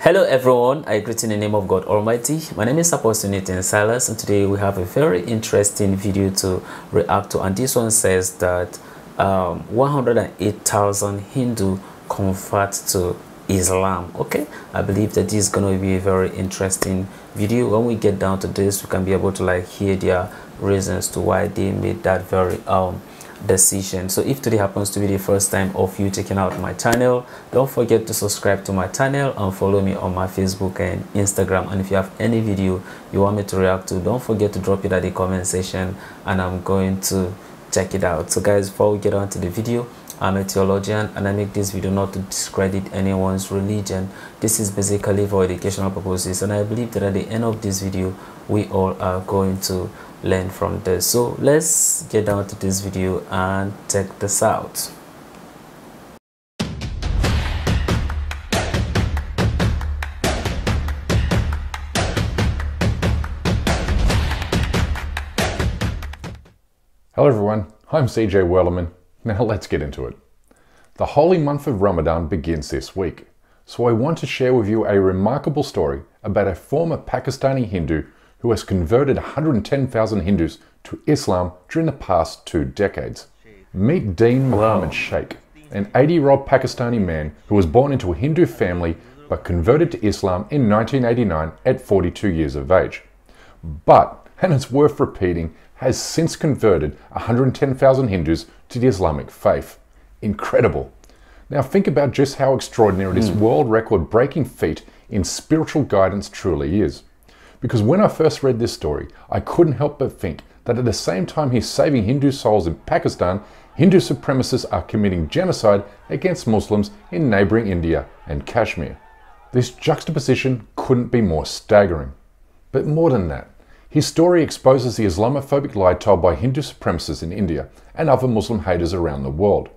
Hello everyone, I greet in the name of God Almighty. My name is Apostle Nathan Silas, and today we have a very interesting video to react to, and this one says that 108,000 Hindu convert to Islam. Okay, I believe that this is going to be a very interesting video. When we get down to this, we can be able to hear their reasons to why they made that very decision. So if today happens to be the first time of you checking out my channel, don't forget to subscribe to my channel and follow me on my Facebook and Instagram. And if you have any video you want me to react to, don't forget to drop it at the comment section and I'm going to check it out. So guys, before we get on to the video, I'm a theologian and I make this video not to discredit anyone's religion. This is basically for educational purposes, and I believe that at the end of this video we all are going to learn from this. So let's get down to this video and check this out. Hello everyone, I'm CJ Wellerman. Now let's get into it. The holy month of Ramadan begins this week, so I want to share with you a remarkable story about a former Pakistani Hindu who has converted 110,000 Hindus to Islam during the past 2 decades. Meet Deen Muhammad Sheikh, an 80-year-old Pakistani man who was born into a Hindu family but converted to Islam in 1989 at 42 years of age. But, and it's worth repeating, has since converted 110,000 Hindus to the Islamic faith. Incredible. Now think about just how extraordinary this world record breaking feat in spiritual guidance truly is. Because when I first read this story, I couldn't help but think that at the same time he's saving Hindu souls in Pakistan, Hindu supremacists are committing genocide against Muslims in neighbouring India and Kashmir. This juxtaposition couldn't be more staggering. But more than that, his story exposes the Islamophobic lie told by Hindu supremacists in India and other Muslim haters around the world,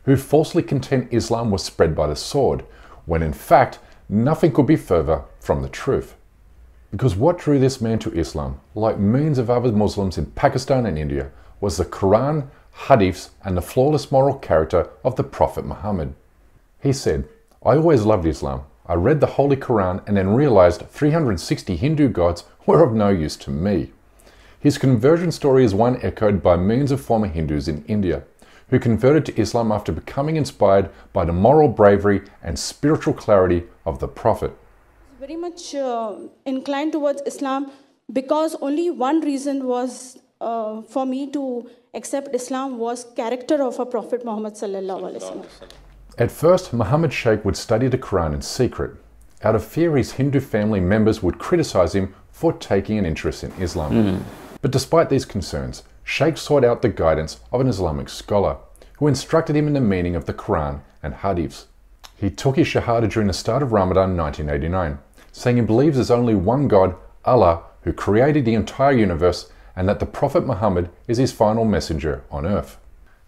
who falsely contend Islam was spread by the sword, when in fact nothing could be further from the truth. Because what drew this man to Islam, like millions of other Muslims in Pakistan and India, was the Quran, Hadiths, and the flawless moral character of the Prophet Muhammad. He said, "I always loved Islam. I read the Holy Quran and then realized 360 Hindu gods were of no use to me." His conversion story is one echoed by millions of former Hindus in India, who converted to Islam after becoming inspired by the moral bravery and spiritual clarity of the Prophet. Very much inclined towards Islam because only one reason was for me to accept Islam was character of a Prophet Muhammad sallallahu alaihi wasallam. At first, Muhammad Sheikh would study the Quran in secret. Out of fear, his Hindu family members would criticize him for taking an interest in Islam. But despite these concerns, Sheikh sought out the guidance of an Islamic scholar who instructed him in the meaning of the Quran and Hadiths. He took his Shahada during the start of Ramadan 1989, saying he believes there's only one God, Allah, who created the entire universe, and that the Prophet Muhammad is his final messenger on earth.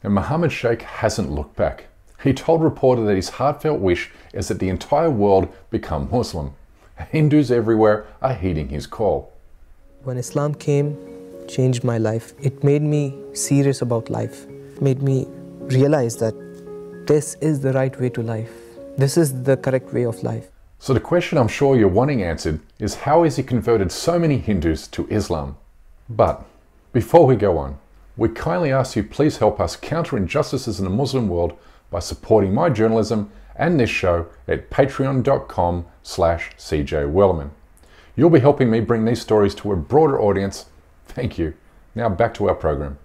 And Muhammad Sheikh hasn't looked back. He told reporters that his heartfelt wish is that the entire world become Muslim. Hindus everywhere are heeding his call. When Islam came, changed my life. It made me serious about life. It made me realize that this is the right way to life. This is the correct way of life. So the question I'm sure you're wanting answered is, how has he converted so many Hindus to Islam? But before we go on, we kindly ask you please help us counter injustices in the Muslim world by supporting my journalism and this show at patreon.com/CJ Wellerman. You'll be helping me bring these stories to a broader audience. Thank you. Now back to our program.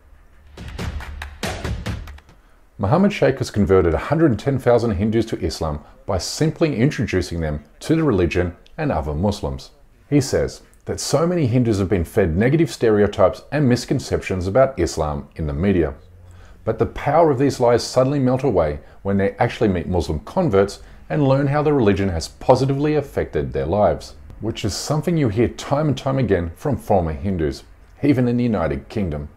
Muhammad Sheikh has converted 110,000 Hindus to Islam by simply introducing them to the religion and other Muslims. He says that so many Hindus have been fed negative stereotypes and misconceptions about Islam in the media. But the power of these lies suddenly melt away when they actually meet Muslim converts and learn how the religion has positively affected their lives, which is something you hear time and time again from former Hindus, even in the United Kingdom.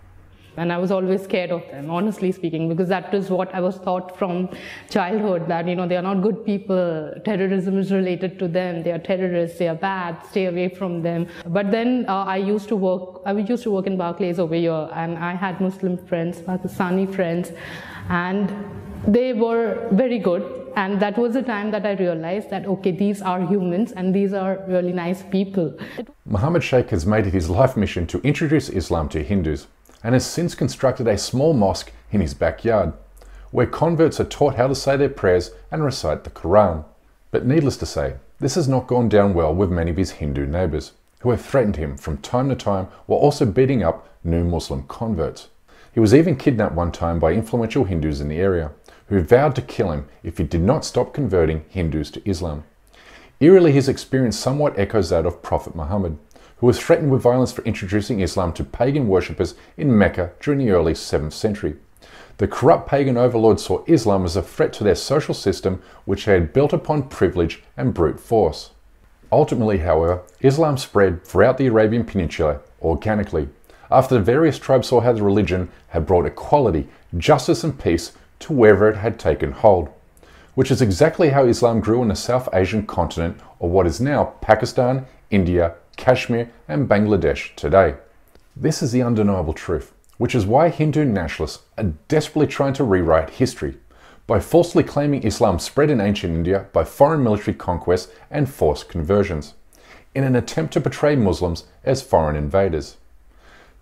And I was always scared of them, honestly speaking, because that is what I was taught from childhood, that, they are not good people, terrorism is related to them, they are terrorists, they are bad, stay away from them. But then I used to work in Barclays over here, and I had Muslim friends, Pakistani friends, and they were very good. And that was the time that I realized that, okay, these are humans and these are really nice people. Muhammad Sheikh has made it his life mission to introduce Islam to Hindus and has since constructed a small mosque in his backyard, where converts are taught how to say their prayers and recite the Quran. But needless to say, this has not gone down well with many of his Hindu neighbours, who have threatened him from time to time while also beating up new Muslim converts. He was even kidnapped one time by influential Hindus in the area, who vowed to kill him if he did not stop converting Hindus to Islam. Eerily, his experience somewhat echoes that of Prophet Muhammad, who was threatened with violence for introducing Islam to pagan worshippers in Mecca during the early 7th century. The corrupt pagan overlords saw Islam as a threat to their social system, which they had built upon privilege and brute force. Ultimately, however, Islam spread throughout the Arabian Peninsula organically, after the various tribes saw how the religion had brought equality, justice and peace to wherever it had taken hold, which is exactly how Islam grew on the South Asian continent, or what is now Pakistan, India, Kashmir and Bangladesh today. This is the undeniable truth, which is why Hindu nationalists are desperately trying to rewrite history by falsely claiming Islam spread in ancient India by foreign military conquests and forced conversions, in an attempt to portray Muslims as foreign invaders.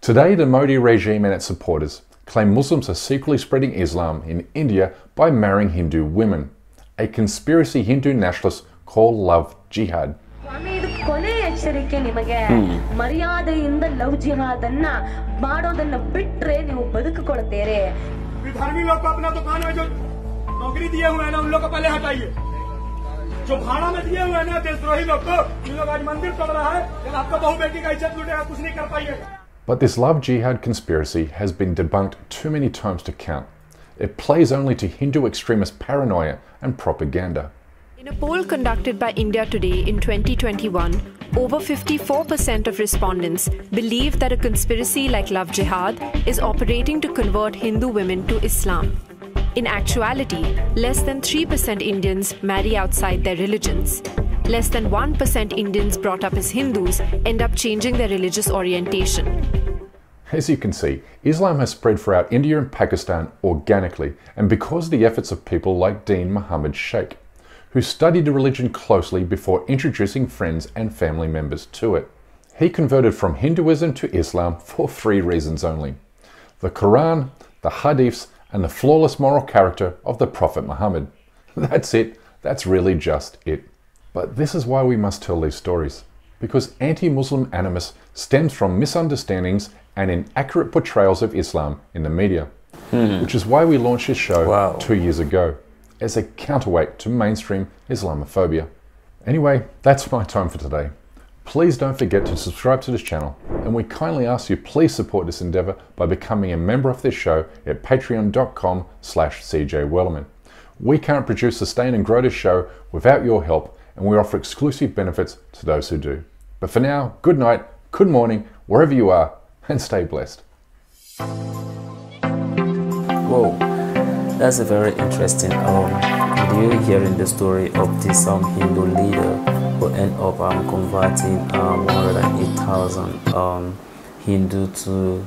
Today, the Modi regime and its supporters claim Muslims are secretly spreading Islam in India by marrying Hindu women, a conspiracy Hindu nationalists call love jihad. नौकरी दिए हुए हैं ना उन लोग को पहले हटाइए जो भाड़ा में दिए हुए हैं ना देशद्रोही लोग को इन लोग आज मंदिर तोड़ रहा है लेकिन आपका बहू बेटी का इज्जत लूटेगा कुछ नहीं कर पाइएगा. But this love jihad conspiracy has been debunked too many times to count. It plays only to Hindu extremist paranoia and propaganda. In a poll conducted by India Today in 2021, over 54% of respondents believe that a conspiracy like love jihad is operating to convert Hindu women to Islam. In actuality, less than 3% Indians marry outside their religions. Less than 1% Indians brought up as Hindus end up changing their religious orientation. As you can see, Islam has spread throughout India and Pakistan organically, and because of the efforts of people like Dean Muhammad Sheikh, who studied the religion closely before introducing friends and family members to it. He converted from Hinduism to Islam for 3 reasons only: the Quran, the Hadiths, and the flawless moral character of the Prophet Muhammad. That's it. That's really just it. But this is why we must tell these stories, because anti-Muslim animus stems from misunderstandings and inaccurate portrayals of Islam in the media, which is why we launched this show 2 years ago, as a counterweight to mainstream Islamophobia. Anyway, that's my time for today. Please don't forget to subscribe to this channel, and we kindly ask you please support this endeavour by becoming a member of this show at patreon.com/CJWellerman. We can't produce, sustain and grow this show without your help, and we offer exclusive benefits to those who do. But for now, good night, good morning, wherever you are, and stay blessed. Whoa, that's a very interesting video, hearing the story of this Hindu leader who end up converting 108,000 Hindu to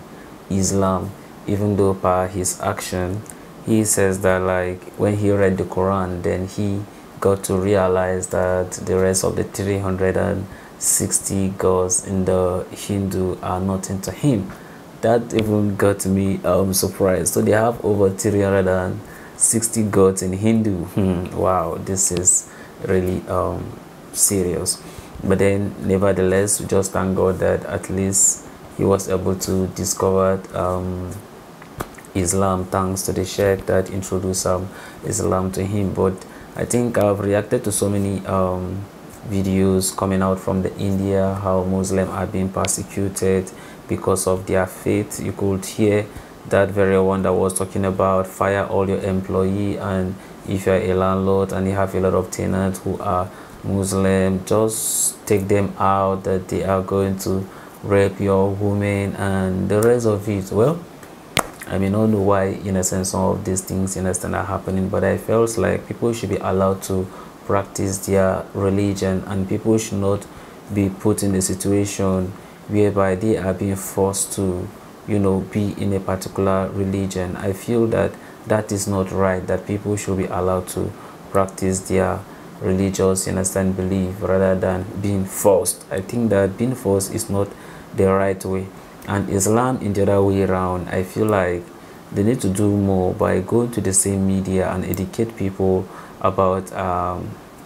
Islam, even though by his action, he says that like when he read the Quran, then he got to realize that the rest of the 360 gods in the Hindu are nothing to him. That even got me surprised. So they have over 360 gods in Hindu. Wow, this is really serious. But then nevertheless, we just thank God that at least he was able to discover Islam thanks to the Sheikh that introduced Islam to him. But I think I've reacted to so many videos coming out from the India, how Muslims are being persecuted because of their faith. You could hear that very one that was talking about fire all your employee, and if you're a landlord and you have a lot of tenants who are Muslim, just take them out, that they are going to rape your woman and the rest of it. Well, I may not know why in a sense some of these things in a sense are happening, but I felt like people should be allowed to practice their religion, and people should not be put in a situation whereby they are being forced to, you know, be in a particular religion. I feel that that is not right, that people should be allowed to practice their religious, you understand, belief rather than being forced. I think that being forced is not the right way. And Islam in the other way around, I feel like they need to do more by going to the same media and educate people about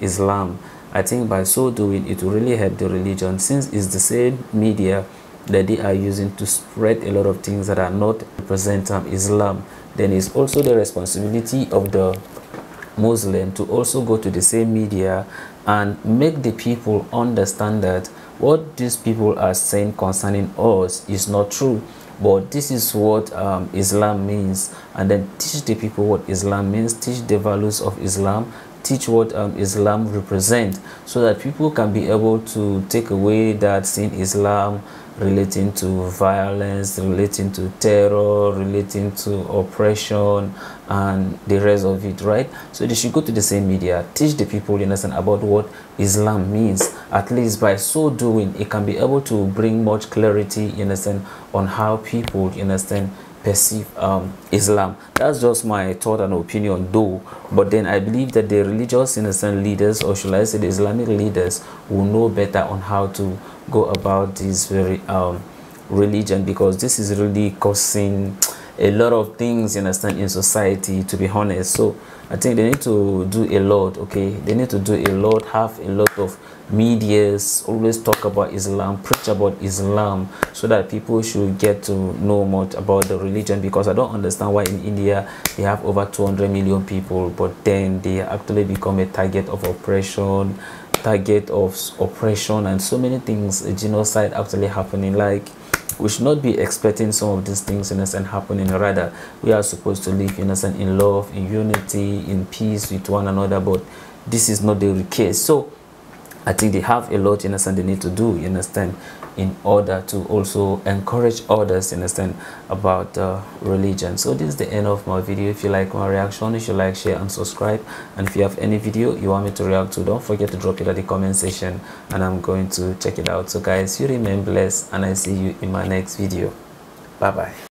Islam. I think by so doing, it will really help the religion, since it's the same media that they are using to spread a lot of things that are not represent Islam. Then it's also the responsibility of the Muslim to also go to the same media and make the people understand that what these people are saying concerning us is not true, but this is what Islam means, and then teach the people what Islam means, teach the values of Islam, teach what Islam represents, so that people can be able to take away that seeing Islam relating to violence, relating to terror, relating to oppression and the rest of it, right? So they should go to the same media, teach the people, you understand, about what Islam means. At least by so doing, it can be able to bring much clarity, you understand, on how people, you understand, perceive Islam. That's just my thought and opinion though, but then I believe that the religious, innocent leaders, or should I say the Islamic leaders, will know better on how to go about this very religion, because this is really causing a lot of things, you understand, in society, to be honest. So I think they need to do a lot, okay? They need to do a lot, have a lot of medias, always talk about Islam, preach about Islam, so that people should get to know more about the religion. Because I don't understand why in India they have over 200 million people, but then they actually become a target of oppression, and so many things, a genocide actually happening. Like, we should not be expecting some of these things, innocent, happening. Rather, we are supposed to live, innocent, in love, in unity, in peace with one another, but this is not the case. So I think they have a lot, you understand, they need to do, you understand, in order to also encourage others, you understand, about religion. So this is the end of my video. If you like my reaction, you should like, share and subscribe. And if you have any video you want me to react to, don't forget to drop it at the comment section and I'm going to check it out. So guys, you remain blessed and I see you in my next video. Bye bye.